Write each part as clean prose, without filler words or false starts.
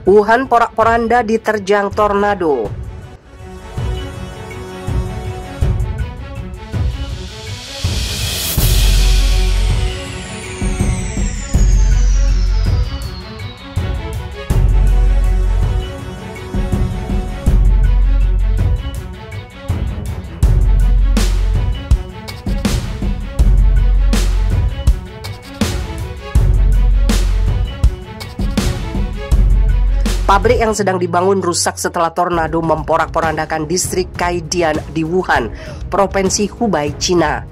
Wuhan porak-poranda diterjang tornado. Pabrik yang sedang dibangun rusak setelah tornado memporak-porandakan distrik Kaidian di Wuhan, Provinsi Hubei, Cina.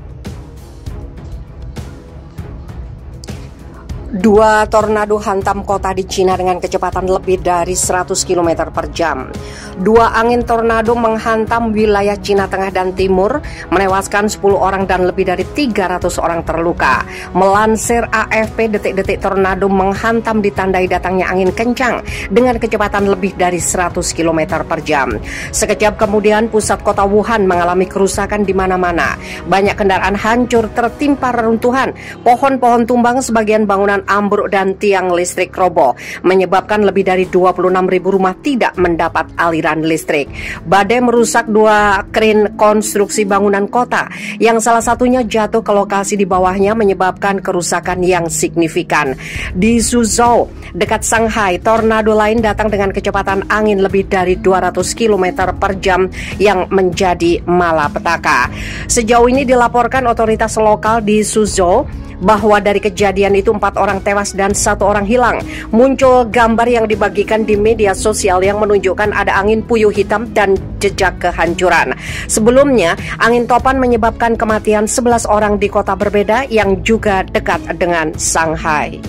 Dua tornado hantam kota di Cina dengan kecepatan lebih dari 100 km per jam. Dua angin tornado menghantam wilayah Cina Tengah dan Timur, menewaskan 10 orang dan lebih dari 300 orang terluka. Melansir AFP, detik-detik tornado menghantam ditandai datangnya angin kencang dengan kecepatan lebih dari 100 km per jam. Sekejap kemudian pusat kota Wuhan mengalami kerusakan di mana-mana. Banyak kendaraan hancur tertimpa reruntuhan, pohon-pohon tumbang, sebagian bangunan ambruk dan tiang listrik roboh, menyebabkan lebih dari 26.000 rumah tidak mendapat aliran listrik. Badai merusak dua kren konstruksi bangunan kota, yang salah satunya jatuh ke lokasi di bawahnya menyebabkan kerusakan yang signifikan. Di Suzhou, dekat Shanghai, tornado lain datang dengan kecepatan angin lebih dari 200 km per jam yang menjadi malapetaka. Sejauh ini dilaporkan otoritas lokal di Suzhou bahwa dari kejadian itu 4 orang tewas dan 1 orang hilang. Muncul gambar yang dibagikan di media sosial yang menunjukkan ada angin puyuh hitam dan jejak kehancuran. Sebelumnya, angin topan menyebabkan kematian 11 orang di kota berbeda yang juga dekat dengan Shanghai.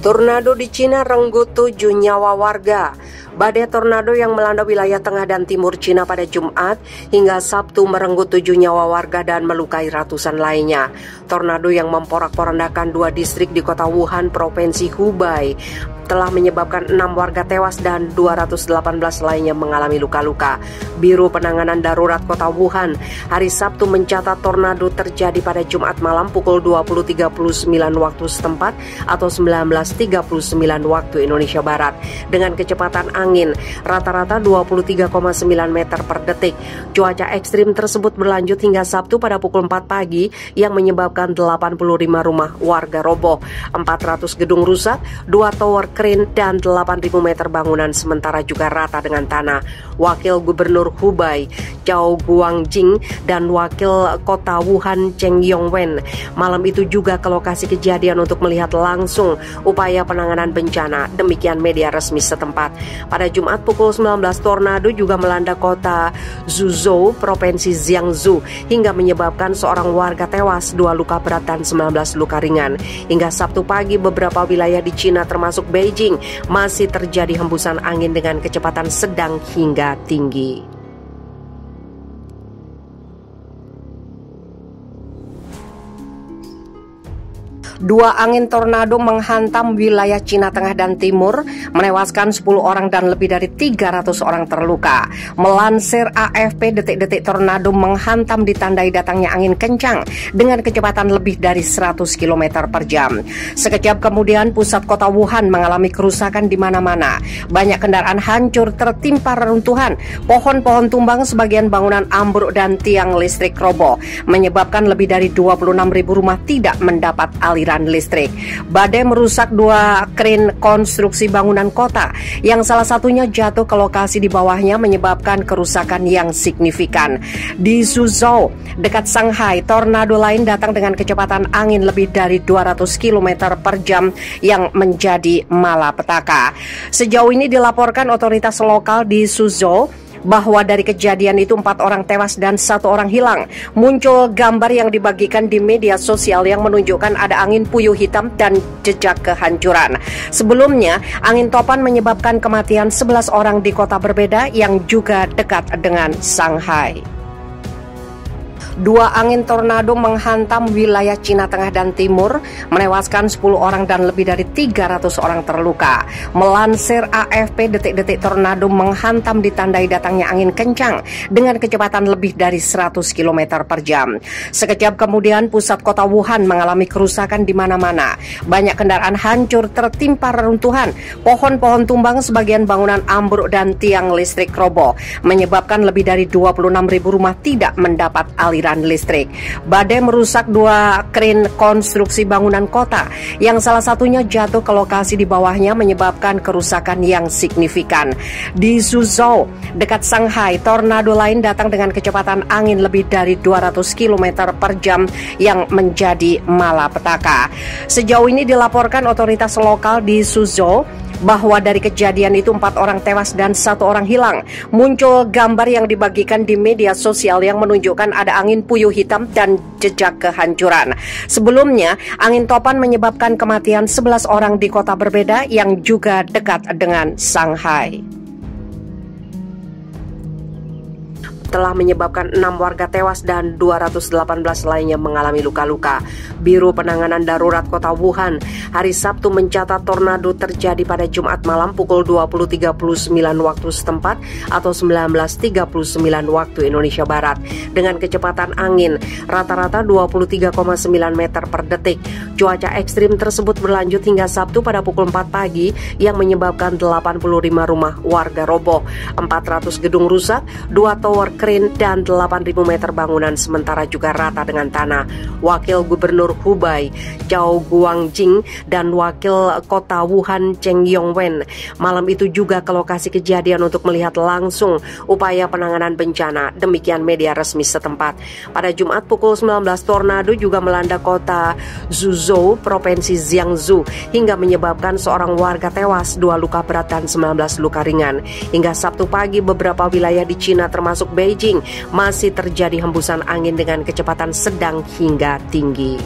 Tornado di Cina renggut 7 nyawa warga. Badai tornado yang melanda wilayah tengah dan timur Cina pada Jumat hingga Sabtu merenggut 7 nyawa warga dan melukai ratusan lainnya. Tornado yang memporak-porandakan 2 distrik di kota Wuhan, Provinsi Hubei, telah menyebabkan 6 warga tewas dan 218 lainnya mengalami luka-luka. Biro Penanganan Darurat Kota Wuhan hari Sabtu mencatat tornado terjadi pada Jumat malam pukul 20.39 waktu setempat atau 19.39 waktu Indonesia Barat dengan kecepatan angin rata-rata 23,9 meter per detik. Cuaca ekstrim tersebut berlanjut hingga Sabtu pada pukul 4 pagi yang menyebabkan 85 rumah warga roboh, 400 gedung rusak, 2 tower kren dan 8.000 meter bangunan sementara juga rata dengan tanah. Wakil Gubernur Hubei, Zhao Guangjing, dan Wakil Kota Wuhan, Cheng Yongwen, malam itu juga ke lokasi kejadian untuk melihat langsung upaya penanganan bencana. Demikian media resmi setempat. Pada Jumat pukul 19, tornado juga melanda kota Zhuzhou, Provinsi Jiangsu, hingga menyebabkan seorang warga tewas, 2 luka berat dan 19 luka ringan. Hingga Sabtu pagi, beberapa wilayah di Cina termasuk Beijing masih terjadi hembusan angin dengan kecepatan sedang hingga tinggi. Dua angin tornado menghantam wilayah Cina Tengah dan Timur, menewaskan 10 orang dan lebih dari 300 orang terluka. Melansir AFP, detik-detik tornado menghantam ditandai datangnya angin kencang dengan kecepatan lebih dari 100 km per jam. Sekejap kemudian pusat kota Wuhan mengalami kerusakan di mana-mana. Banyak kendaraan hancur tertimpa reruntuhan, pohon-pohon tumbang, sebagian bangunan ambruk dan tiang listrik roboh, menyebabkan lebih dari 26.000 rumah tidak mendapat aliran listrik. Badai merusak 2 kren konstruksi bangunan kota, yang salah satunya jatuh ke lokasi di bawahnya menyebabkan kerusakan yang signifikan. Di Suzhou, dekat Shanghai, tornado lain datang dengan kecepatan angin lebih dari 200 km per jam yang menjadi malapetaka. Sejauh ini dilaporkan otoritas lokal di Suzhou bahwa dari kejadian itu 4 orang tewas dan 1 orang hilang. Muncul gambar yang dibagikan di media sosial yang menunjukkan ada angin puyuh hitam dan jejak kehancuran. Sebelumnya, angin topan menyebabkan kematian 11 orang di kota berbeda yang juga dekat dengan Shanghai. Dua angin tornado menghantam wilayah Cina Tengah dan Timur, menewaskan 10 orang dan lebih dari 300 orang terluka. Melansir AFP, detik-detik tornado menghantam ditandai datangnya angin kencang dengan kecepatan lebih dari 100 km per jam. Sekejap kemudian pusat kota Wuhan mengalami kerusakan di mana-mana. Banyak kendaraan hancur tertimpa reruntuhan, pohon-pohon tumbang, sebagian bangunan ambruk dan tiang listrik roboh, menyebabkan lebih dari 26.000 rumah tidak mendapat aliran listrik. Badai merusak 2 kren konstruksi bangunan kota, yang salah satunya jatuh ke lokasi di bawahnya menyebabkan kerusakan yang signifikan. Di Suzhou, dekat Shanghai, tornado lain datang dengan kecepatan angin lebih dari 200 km per jam yang menjadi malapetaka. Sejauh ini dilaporkan otoritas lokal di Suzhou bahwa dari kejadian itu 4 orang tewas dan 1 orang hilang. Muncul gambar yang dibagikan di media sosial yang menunjukkan ada angin puyuh hitam dan jejak kehancuran. Sebelumnya, angin topan menyebabkan kematian 11 orang di kota berbeda yang juga dekat dengan Shanghai. Telah menyebabkan 6 warga tewas dan 218 lainnya mengalami luka-luka. Biro Penanganan Darurat Kota Wuhan hari Sabtu mencatat tornado terjadi pada Jumat malam pukul 20.39 waktu setempat atau 19.39 waktu Indonesia Barat dengan kecepatan angin rata-rata 23,9 meter per detik. Cuaca ekstrim tersebut berlanjut hingga Sabtu pada pukul 4 pagi yang menyebabkan 85 rumah warga roboh, 400 gedung rusak, 2 tower kren dan 8.000 meter bangunan sementara juga rata dengan tanah. Wakil Gubernur Hubei Zhao Guangjing dan Wakil Kota Wuhan Cheng Yongwen malam itu juga ke lokasi kejadian untuk melihat langsung upaya penanganan bencana, demikian media resmi setempat. Pada Jumat pukul 19 tornado juga melanda kota Zhuzhou, Provinsi Jiangsu hingga menyebabkan seorang warga tewas, 2 luka berat dan 19 luka ringan. Hingga Sabtu pagi beberapa wilayah di Cina termasuk Beijing masih terjadi hembusan angin dengan kecepatan sedang hingga tinggi.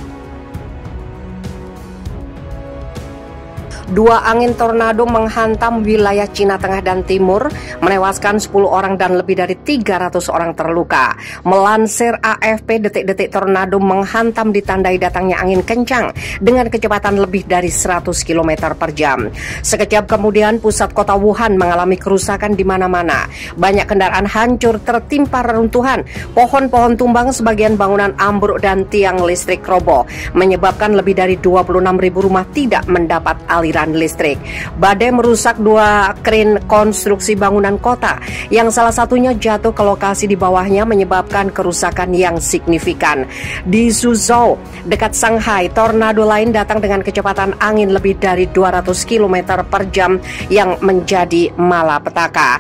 2 angin tornado menghantam wilayah Cina Tengah dan Timur, menewaskan 10 orang dan lebih dari 300 orang terluka. Melansir AFP, detik-detik tornado menghantam ditandai datangnya angin kencang dengan kecepatan lebih dari 100 km per jam. Sekejap kemudian pusat kota Wuhan mengalami kerusakan di mana-mana. Banyak kendaraan hancur tertimpa reruntuhan, pohon-pohon tumbang, sebagian bangunan ambruk dan tiang listrik roboh, menyebabkan lebih dari 26.000 rumah tidak mendapat aliran listrik. Badai merusak 2 kren konstruksi bangunan kota, yang salah satunya jatuh ke lokasi di bawahnya menyebabkan kerusakan yang signifikan. Di Suzhou, dekat Shanghai, tornado lain datang dengan kecepatan angin lebih dari 200 km per jam yang menjadi malapetaka.